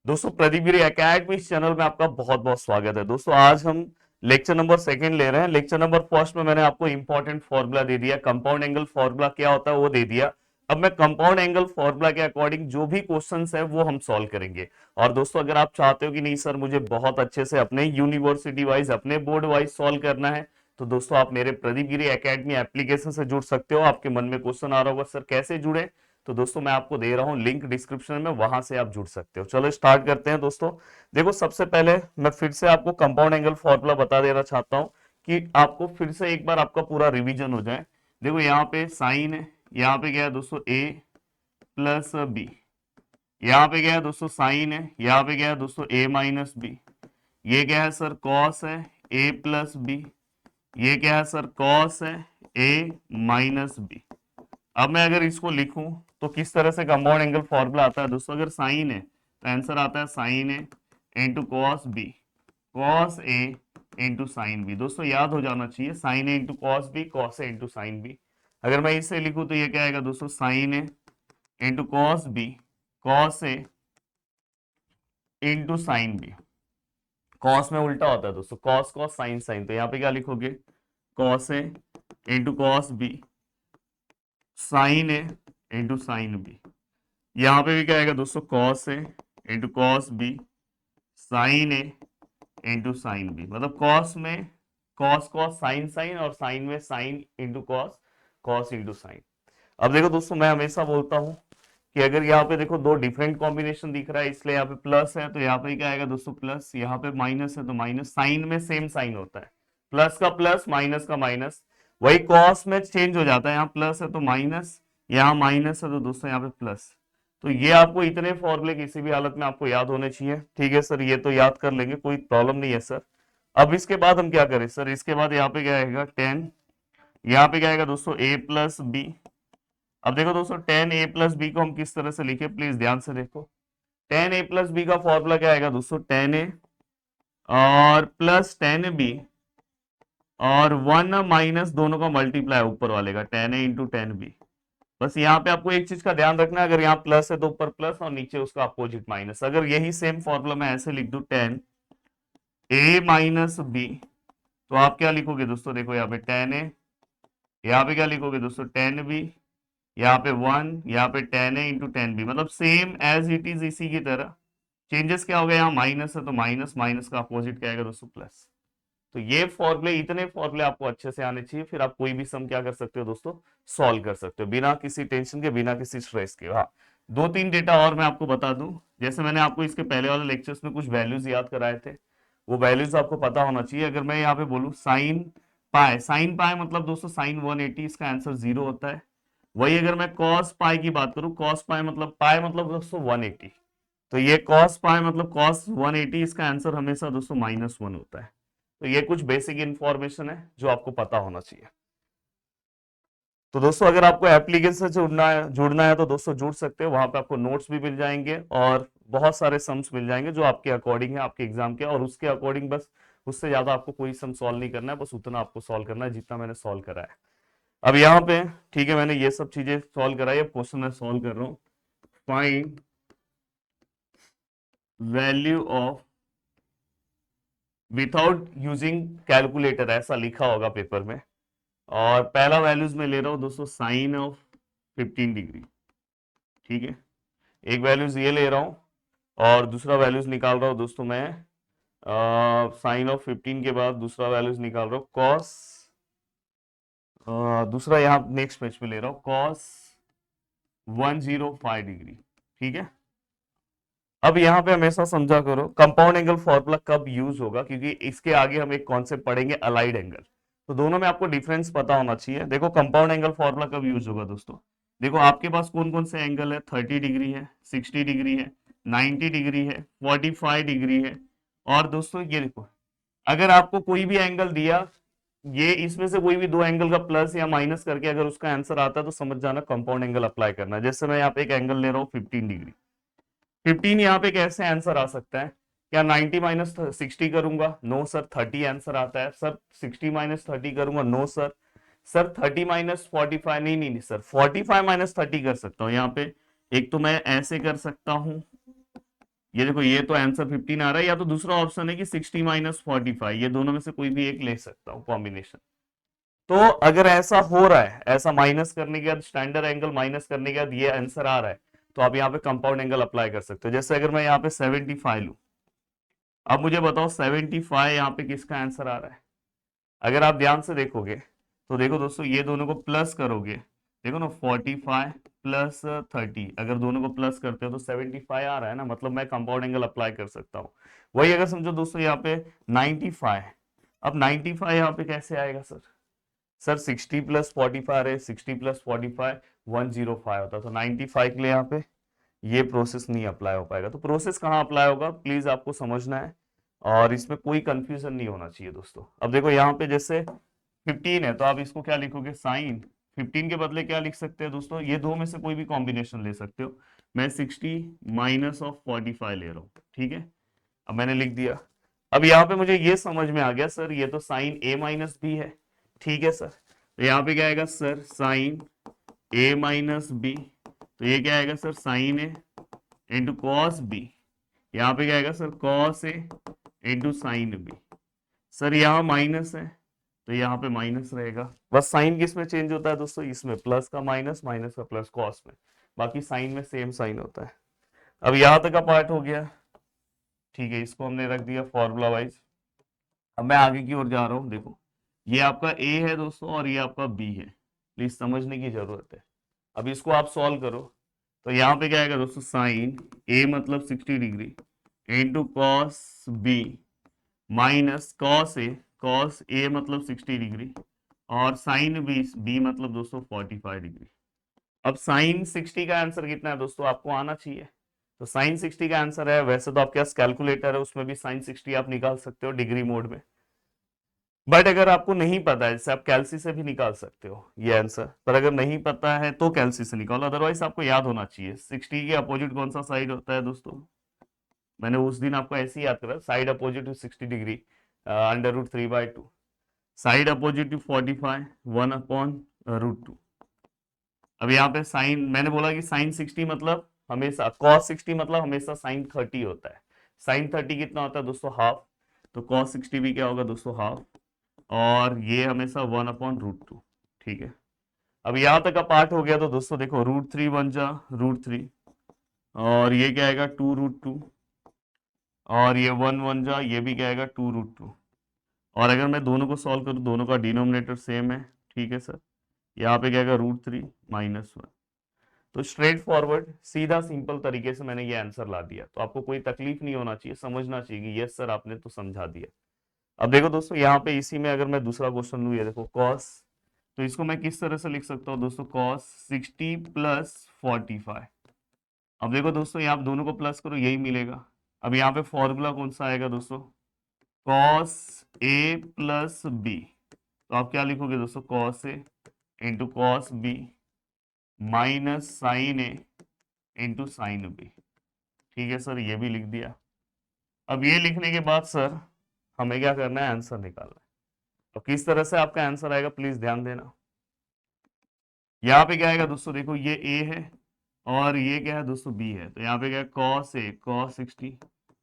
दोस्तों प्रदीप गिरी academy channel में आपका बहुत बहुत स्वागत है। दोस्तों आज हम लेक्चर नंबर सेकंड ले रहे हैं। लेक्चर नंबर फर्स्ट में मैंने आपको इंपॉर्टेंट फॉर्मूला दे दिया, कंपाउंड एंगल फॉर्मूला क्या होता है वो दे दिया। अब मैं कंपाउंड एंगल फॉर्मूला के अकॉर्डिंग जो भी क्वेश्चंस है वो हम सॉल्व करेंगे। और दोस्तों अगर आप चाहते हो कि नहीं सर मुझे बहुत अच्छे से अपने यूनिवर्सिटी वाइज अपने बोर्ड वाइज सॉल्व करना है, तो दोस्तों आप मेरे प्रदीप गिरी एकेडमी एप्लीकेशन से जुड़ सकते हो। आपके मन में क्वेश्चन आ रहा होगा सर कैसे जुड़े, तो दोस्तों मैं आपको दे रहा हूं लिंक डिस्क्रिप्शन में, वहां से आप जुड़ सकते हो। चलो स्टार्ट करते हैं दोस्तों। देखो सबसे पहले मैं फिर से आपको कंपाउंड एंगल फॉर्मूला बता देना चाहता हूं कि आपको फिर से एक बार आपका पूरा रिवीजन हो जाए। देखो यहाँ पे साइन है, यहाँ पे क्या है दोस्तों ए प्लस बी, यहाँ पे क्या है दोस्तों साइन है, यहाँ पे क्या है दोस्तों ए माइनस बी, ये क्या है सर कॉस है ए प्लस बी, ये क्या है सर कॉस है ए माइनस बी। अब मैं अगर इसको लिखूं तो किस तरह से कंपाउंड एंगल फॉर्मूला आता है दोस्तों। अगर साइन है तो आंसर आता है sign A into cos B, cos A into sine B. दोस्तों याद हो जाना चाहिए sign A into cos B, cos A into sine B. अगर मैं इसे लिखूं तो ये क्या आएगा दोस्तों sign A into cos B, cos A into sine B. Cos में उल्टा होता है दोस्तों, कॉस कॉस साइन साइन, तो यहाँ पे क्या लिखोगे cos A into cos B sign A into sine B. यहाँ पे भी क्या आएगा दोस्तों cos A into cos B sign A into sine B. मतलब कॉस में कॉस कॉस साइन साइन और साइन में sine into cos, cos into sine. अब देखो दोस्तों मैं हमेशा बोलता हूं कि अगर यहाँ पे देखो दो डिफरेंट कॉम्बिनेशन दिख रहा है, इसलिए यहाँ पे प्लस है तो यहाँ पे क्या आएगा दोस्तों प्लस, यहाँ पे माइनस है तो माइनस। साइन में सेम साइन होता है, प्लस का प्लस माइनस का माइनस। वही कॉस में चेंज हो जाता है, यहाँ प्लस है तो माइनस, यहाँ माइनस है तो दोस्तों यहाँ पे प्लस। तो ये आपको इतने फॉर्मूले किसी भी हालत में आपको याद होने चाहिए। ठीक है सर, ये तो याद कर लेंगे, कोई प्रॉब्लम नहीं है सर। अब इसके बाद हम क्या करें सर, इसके बाद यहाँ पे क्या आएगा 10, यहाँ पे क्या आएगा दोस्तों ए प्लस बी। अब देखो दोस्तों टेन ए प्लस बी को हम किस तरह से लिखे, प्लीज ध्यान से देखो। टेन ए प्लस बी का फॉर्मूला क्या आएगा दोस्तों, टेन ए और प्लस टेन बी और वन माइनस दोनों का मल्टीप्लाई ऊपर वाले का, टेन ए इंटू टेन बी। बस यहाँ पे आपको एक चीज का ध्यान रखना है, अगर यहाँ प्लस है तो ऊपर प्लस और नीचे उसका अपोजिट माइनस। अगर यही सेम फॉर्मूला मैं ऐसे लिख दूं टेन ए माइनस बी, तो आप क्या लिखोगे दोस्तों, देखो यहाँ पे टेन ए, यहाँ पे क्या लिखोगे दोस्तों टेन बी, यहाँ पे वन, यहाँ पे टेन ए इंटू टेन बी। मतलब सेम एज इट इज इसी की तरह। चेंजेस क्या हो गया, यहाँ माइनस है तो माइनस, माइनस का अपोजिट क्या आएगा दोस्तों प्लस। तो ये फॉर्मूले, इतने फॉर्मूले आपको अच्छे से आने चाहिए, फिर आप कोई भी सम क्या कर सकते हो दोस्तों, सॉल्व कर सकते हो बिना किसी टेंशन के, बिना किसी स्ट्रेस के। हाँ, दो तीन डेटा और मैं आपको बता दूं। जैसे मैंने आपको इसके पहले वाले लेक्चर्स में कुछ वैल्यूज याद कराए थे, वो वैल्यूज आपको पता होना चाहिए। अगर मैं यहाँ पे बोलूँ साइन पाए, साइन पाए मतलब दोस्तों साइन 180, इसका आंसर 0 होता है। वही अगर मैं कॉस पाई की बात करूं, कॉस पाई मतलब दोस्तों 180, तो ये कॉस पाई मतलब कॉस 180, इसका आंसर हमेशा दोस्तों -1 होता है। तो ये कुछ बेसिक इंफॉर्मेशन है जो आपको पता होना चाहिए। तो दोस्तों अगर आपको एप्लीकेशन से जुड़ना है तो दोस्तों जुड़ सकते हो, वहां पे आपको नोट्स भी मिल जाएंगे और बहुत सारे सम्स मिल जाएंगे जो आपके अकॉर्डिंग है, आपके एग्जाम के, और उसके अकॉर्डिंग बस, उससे ज्यादा आपको कोई सम सॉल्व नहीं करना है, बस उतना आपको सॉल्व करना है जितना मैंने सॉल्व करा है। अब यहाँ पे ठीक है, मैंने ये सब चीजें सॉल्व कराई, अब क्वेश्चन मैं सॉल्व कर रहा हूँ। Find value of without using calculator, ऐसा लिखा होगा पेपर में। और पहला वैल्यूज में ले रहा हूँ दोस्तों साइन ऑफ 15 डिग्री। ठीक है, एक वैल्यूज ये ले रहा हूँ और दूसरा वैल्यूज निकाल रहा हूँ दोस्तों मैं साइन ऑफ 15 के बाद दूसरा वैल्यूज निकाल रहा हूँ कॉस, दूसरा यहाँ नेक्स्ट पेज पे ले रहा हूँ कॉस 105 डिग्री। ठीक है, अब यहाँ पे हमेशा समझा करो कंपाउंड एंगल फॉर्मूला कब यूज होगा, क्योंकि इसके आगे हम एक कॉन्सेप्ट पढ़ेंगे अलाइड एंगल, तो दोनों में आपको डिफरेंस पता होना चाहिए। देखो कंपाउंड एंगल फॉर्मूला कब यूज होगा दोस्तों, देखो आपके पास कौन कौन से एंगल है, 30 डिग्री है, 60 डिग्री है, 90 डिग्री है, 45 डिग्री है। और दोस्तों ये देखो, अगर आपको कोई भी एंगल दिया, ये इसमें से कोई भी दो एंगल का प्लस या माइनस करके अगर उसका आंसर आता है तो समझ जाना कंपाउंड एंगल अप्लाई करना है। जैसे मैं यहाँ पे एक एंगल ले रहा हूँ 15 डिग्री, 15 यहाँ पे कैसे आंसर आ सकता है, क्या 90 माइनस 60 करूंगा, नो सर 30 आंसर आता है। सर 60 माइनस 30 करूंगा, नो सर। सर 30 माइनस 45, नहीं नहीं नहीं सर 45 माइनस 30 कर सकता हूँ यहाँ पे। एक तो मैं ऐसे कर सकता हूँ ये देखो ये तो आंसर 15 आ रहा है, या तो दूसरा ऑप्शन है कि 60 माइनस 45, ये दोनों में से कोई भी एक ले सकता हूँ कॉम्बिनेशन। तो अगर ऐसा हो रहा है, ऐसा माइनस करने के बाद स्टैंडर्ड एंगल माइनस करने के बाद ये आंसर आ रहा है, तो आप यहाँ पे कंपाउंड एंगल अप्लाई कर सकते हो। जैसे अगर मैं यहाँ पे 75 लूं, अब मुझे बताओ 75 यहाँ पे किसका आंसर आ रहा है। अगर आप ध्यान से देखोगे तो देखो दोस्तों, ये दोनों को प्लस करोगे, देखो ना 45 प्लस 30, अगर दोनों को प्लस करते हो तो 75 आ रहा है ना, मतलब मैं कंपाउंड एंगल अप्लाई कर सकता हूँ। वही अगर समझो दोस्तों यहाँ पे 95, अब 95 यहाँ पे कैसे आएगा सर? सर 60 प्लस 45 है, 60 प्लस 45 105 होता है, तो 95 के लिए यहाँ पे ये प्रोसेस नहीं अप्लाई हो पाएगा। तो प्रोसेस कहाँ अप्लाई होगा प्लीज आपको समझना है, और इसमें कोई कंफ्यूजन नहीं होना चाहिए दोस्तों। अब देखो यहाँ पे जैसे 15 है, तो आप इसको क्या लिखोगे, साइन 15 के बदले क्या लिख सकते हैं दोस्तों, ये दो में से कोई भी कॉम्बिनेशन ले सकते हो। मैं 60 माइनस ऑफ 45 ले रहा हूँ, ठीक है, अब मैंने लिख दिया। अब यहाँ पे मुझे ये समझ में आ गया सर, ये तो साइन ए माइनस बी है, ठीक है सर, तो यहाँ पे क्या आएगा सर, साइन ए माइनस बी, तो ये क्या आएगा sir, sign A into cos B, यहाँ पे क्या आएगा sir, cos A into sine B. Sir यहाँ माइनस है तो यहाँ पे माइनस रहेगा, बस साइन किस में चेंज होता है दोस्तों, इसमें प्लस का माइनस, माइनस का प्लस, कॉस में, बाकी साइन में सेम साइन होता है। अब यहाँ तक का पार्ट हो गया, ठीक है, इसको हमने रख दिया फॉर्मूला वाइज। अब मैं आगे की ओर जा रहा हूँ, देखो ये आपका ए है दोस्तों और ये आपका बी है, प्लीज समझने की जरूरत है। अब इसको आप सॉल्व करो, तो यहाँ पे क्या आएगा दोस्तों, साइन ए मतलब 60 degree into cos B minus cos A मतलब 60 डिग्री और साइन बी, बी मतलब दोस्तों 45 डिग्री। अब साइन 60 का आंसर कितना है दोस्तों, आपको आना चाहिए। तो साइन 60 का आंसर है, वैसे तो आपके पास कैलकुलेटर है, उसमें भी साइन 60 आप निकाल सकते हो डिग्री मोड में, बट अगर आपको नहीं पता है, जैसे आप कैलसी से भी निकाल सकते हो ये आंसर, पर अगर नहीं पता है तो कैलसी से निकालो, अदरवाइज आपको याद होना चाहिए 60 के अपोजिट कौन सा साइड होता है दोस्तों। मैंने उस दिन आपको ऐसे ही याद करा, side opposite to 60 degree √3/2, side opposite to 45 1/√2। अब यहाँ पे साइन, मैंने बोला कि साइन 60 मतलब हमेशा, कॉस 60 मतलब हमेशा साइन 30 होता है। साइन 30 कितना होता है दोस्तों, हाफ, तो कॉस 60 भी क्या होगा दोस्तों, हाफ, और ये हमेशा 1/√2, ठीक है। अब यहाँ तक का पार्ट हो गया, तो दोस्तों देखो √3 बन जा √3, और ये क्या आएगा 2√2, और ये 1 1 जा, ये भी क्या आएगा 2√2, और अगर मैं दोनों को सॉल्व करूँ, दोनों का डिनोमिनेटर सेम है, ठीक है सर, यहाँ पे क्या आएगा √3 -1। तो स्ट्रेट फॉरवर्ड सीधा सिंपल तरीके से मैंने ये आंसर ला दिया, तो आपको कोई तकलीफ नहीं होना चाहिए, समझना चाहिए कि यस सर आपने तो समझा दिया। अब देखो दोस्तों, यहाँ पे इसी में अगर मैं दूसरा क्वेश्चन लूँ, ये देखो कॉस, तो इसको मैं किस तरह से लिख सकता हूँ दोस्तों, कॉस 60 प्लस 45। अब देखो दोस्तों, यहाँ आप दोनों को प्लस करो, यही मिलेगा। अब यहाँ पे फॉर्मूला कौन सा आएगा दोस्तों, कॉस ए प्लस बी, तो आप क्या लिखोगे दोस्तों, cos A into cos B minus sine A into sine B, ठीक है सर, ये भी लिख दिया। अब ये लिखने के बाद सर हमें क्या करना है, आंसर निकालना है। तो किस तरह से आपका आंसर आएगा प्लीज ध्यान देना। यहाँ पे क्या आएगा दोस्तों, देखो ये ए है और ये क्या है दोस्तों, बी है, तो यहाँ पे क्या है, cos A cos 60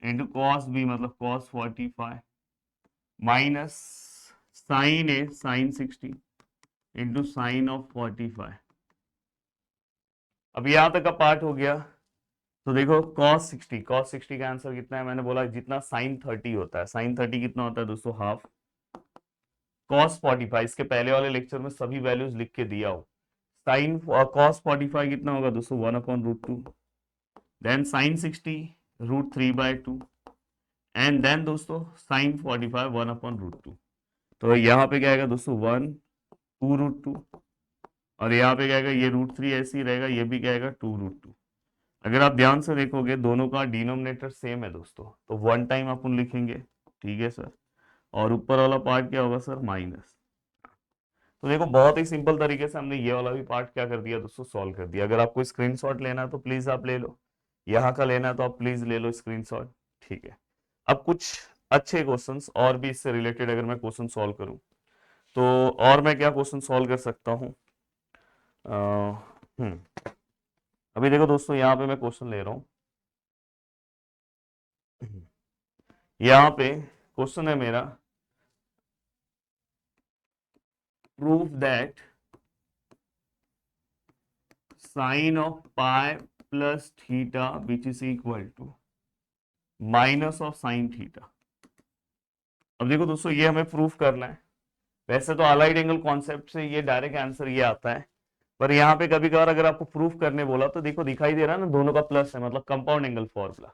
into cos B मतलब cos 45 minus sine A sine 60 into sine of 45। अब यहाँ तक का पार्ट हो गया, तो देखो cos 60 का आंसर कितना है, मैंने बोला जितना साइन 30 होता है, साइन 30 कितना होता है दोस्तों, हाफ, cos 45 इसके पहले वाले लेक्चर में सभी वैल्यूज लिख के दिया हो। साइन cos 45 कितना होगा दोस्तों, 1/√2, देन साइन 60 √3/2, एंड देन दोस्तों साइन 45 1/√2। तो यहाँ पे क्या आएगा दोस्तों, 1 2√2, और यहाँ पे क्या आएगा, ये √3 ऐसे ही रहेगा, ये भी क्या आएगा 2√2। अगर आप ध्यान से देखोगे दोनों का डिनोमिनेटर सेम है दोस्तों, तो वन टाइम अपन लिखेंगे, ठीक है सर, और ऊपर वाला पार्ट क्या होगा सर, माइनस। तो देखो बहुत ही सिंपल तरीके से हमने ये वाला भी पार्ट क्या कर दिया दोस्तों, सॉल्व कर दिया। अगर आपको स्क्रीनशॉट लेना है तो प्लीज आप ले लो, यहाँ का लेना है तो आप प्लीज ले लो स्क्रीनशॉट, ठीक है। अब कुछ अच्छे क्वेश्चंस और भी इससे रिलेटेड अगर मैं क्वेश्चन सॉल्व करूं, तो और मैं क्या क्वेश्चन सॉल्व कर सकता हूँ। अभी देखो दोस्तों, यहाँ पे मैं क्वेश्चन ले रहा हूँ, यहाँ पे क्वेश्चन है मेरा, proof that sine of pi plus theta which is equal to minus of sine theta. अब देखो दोस्तों, ये हमें प्रूफ करना है। वैसे तो अलाइड एंगल कॉन्सेप्ट से ये डायरेक्ट आंसर ये आता है, पर यहाँ पे कभी कभार अगर आपको प्रूफ करने बोला तो देखो दिखाई दे रहा है ना, दोनों का प्लस है, मतलब कंपाउंड एंगल फॉर्मूला।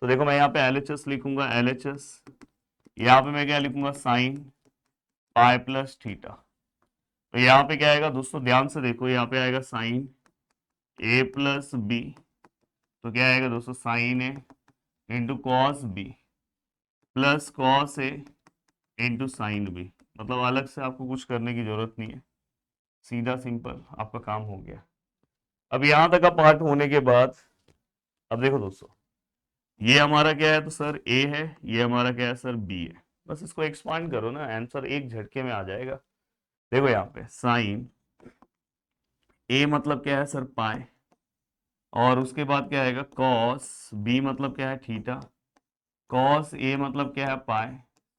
तो देखो मैं यहाँ पे LHS लिखूंगा, LHS, यहाँ पे मैं क्या लिखूंगा, साइन पाई प्लस थीटा। तो यहाँ पे क्या आएगा दोस्तों, ध्यान से देखो, यहाँ पे आएगा साइन A प्लस बी, तो क्या आएगा दोस्तों, sine A into cos B plus cos A into sine B. मतलब अलग से आपको कुछ करने की जरूरत नहीं है, सीधा सिंपल आपका काम हो गया। अब यहां तक का पार्ट होने के बाद अब देखो दोस्तों, ये हमारा क्या है, तो सर A है, ये हमारा क्या है सर B है। बस इसको एक्सपांड करो ना, आंसर एक झटके में आ जाएगा। देखो यहाँ पे साइन A मतलब क्या है सर, पाई, और उसके बाद क्या आएगा कॉस B मतलब क्या है, थीटा, कॉस A मतलब क्या है, पाई,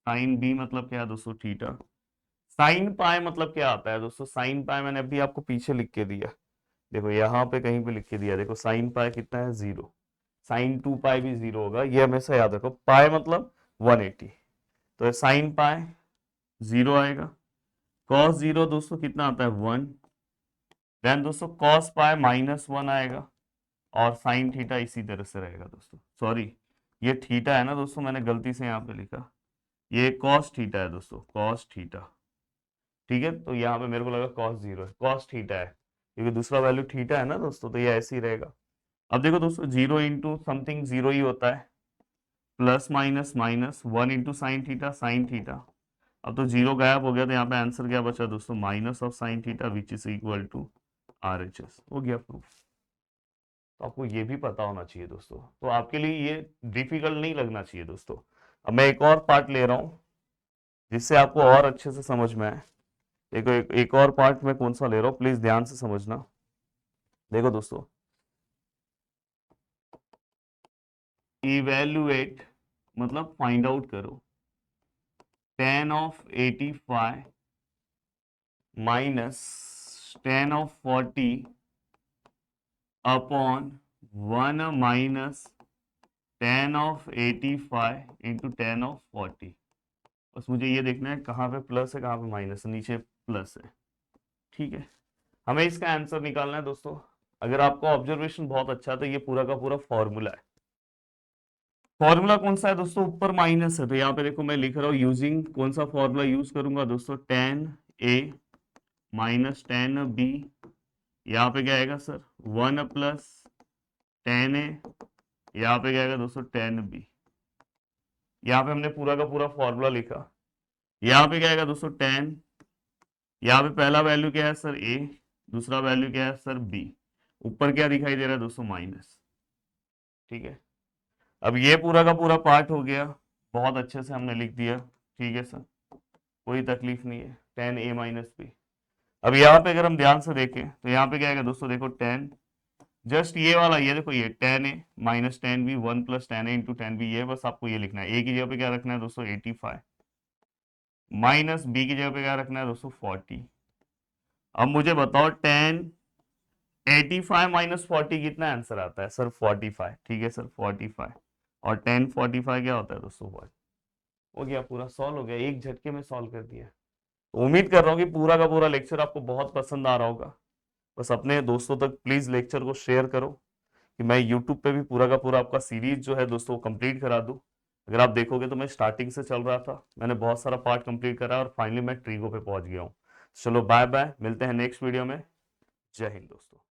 साइन B मतलब क्या है दोस्तों, थीटा। साइन पाई मतलब क्या आता है दोस्तों, साइन पाई मैंने अभी आपको पीछे लिख के दिया, देखो यहाँ पे कहीं पे लिख के दिया, देखो साइन पाई कितना है, 0। साइन 2 पाई भी 0 होगा, ये हमेशा याद रखो। पाई मतलब 180, तो साइन पाई 0 आएगा। कॉस 0 दोस्तों कितना आता है, 1। देन दोस्तों कॉस पाई -1 आएगा, और साइन थीटा इसी तरह से रहेगा दोस्तों। सॉरी, ये थीटा है ना दोस्तों, मैंने गलती से यहाँ पे लिखा, ये कॉस थीटा है दोस्तों, कॉस थीटा। ठीक है, तो यहाँ पे मेरे को लगा कॉस 0 है, कॉस थीटा है, क्योंकि दूसरा वैल्यू थीटा है ना दोस्तों, तो ये ऐसे ही रहेगा। अब देखो दोस्तों, 0 इंटू समथिंग 0 ही होता है, plus minus minus, 1 into sine theta, sign theta. अब तो 0 गायब हो गया, तो यहाँ पे आंसर क्या बचा दोस्तों, minus of sine theta which is equal to RHS। हो गया प्रूफ। तो आपको ये भी पता होना चाहिए दोस्तों, तो आपके लिए ये डिफिकल्ट नहीं लगना चाहिए दोस्तों। अब मैं एक और पार्ट ले रहा हूँ जिससे आपको और अच्छे से समझ में आए। देखो एक और पार्ट में कौन सा ले रहा हूँ, प्लीज ध्यान से समझना। देखो दोस्तों, इवेल्युएट मतलब फाइंड आउट करो tan of 85 minus tan of 40 upon 1 minus tan of 85 into tan of 40। बस मुझे ये देखना है कहाँ पे प्लस है, कहाँ पे माइनस है, नीचे प्लस है। ठीक है, हमें इसका आंसर निकालना है दोस्तों। अगर आपका ऑब्जर्वेशन बहुत अच्छा है तो ये पूरा का पूरा फॉर्मूला है। फॉर्मूला कौन सा है दोस्तों, ऊपर माइनस है, तो यहाँ पे देखो मैं लिख रहा हूँ यूजिंग, कौन सा फॉर्मूला यूज करूंगा दोस्तों, tan A minus tan B। यहाँ पे क्या आएगा सर, 1 प्लस tan A, यहाँ पे क्या आएगा दोस्तों, tan B। यहाँ पे हमने पूरा का पूरा फॉर्मूला लिखा। यहाँ पे क्या आएगा दोस्तों, tan, यहाँ पे पहला वैल्यू क्या है सर, A, दूसरा वैल्यू क्या है सर, B, ऊपर क्या दिखाई दे रहा है दोस्तों, माइनस। ठीक है, अब ये पूरा का पूरा पार्ट हो गया, बहुत अच्छे से हमने लिख दिया। ठीक है सर, कोई तकलीफ नहीं है, tan A माइनस B। अब यहाँ पे अगर हम ध्यान से देखें तो यहाँ पे क्या आएगा दोस्तों, देखो tan, जस्ट ये वाला, ये देखो ये tan A minus tan B, 1 plus tan A into tan B, ये बस आपको ये लिखना है। A की जगह पे क्या रखना है दोस्तों, 85, माइनस B की जगह पे क्या रखना है दोस्तों, 40। अब मुझे बताओ tan 85 माइनस 40 कितना आंसर आता है सर, 45। ठीक है सर, 45, और tan 45 क्या होता है दोस्तों, 1। हो गया, पूरा सॉल्व हो गया, एक झटके में सॉल्व कर दिया। तो उम्मीद कर रहा हूँ कि पूरा का पूरा लेक्चर आपको बहुत पसंद आ रहा होगा। बस अपने दोस्तों तक प्लीज लेक्चर को शेयर करो, कि मैं यूट्यूब पे भी पूरा का पूरा आपका सीरीज जो है दोस्तों कंप्लीट करा दूं। अगर आप देखोगे तो मैं स्टार्टिंग से चल रहा था, मैंने बहुत सारा पार्ट कंप्लीट करा और फाइनली मैं ट्रीगो पे पहुंच गया हूँ। चलो बाय बाय, मिलते हैं नेक्स्ट वीडियो में। जय हिंद दोस्तों।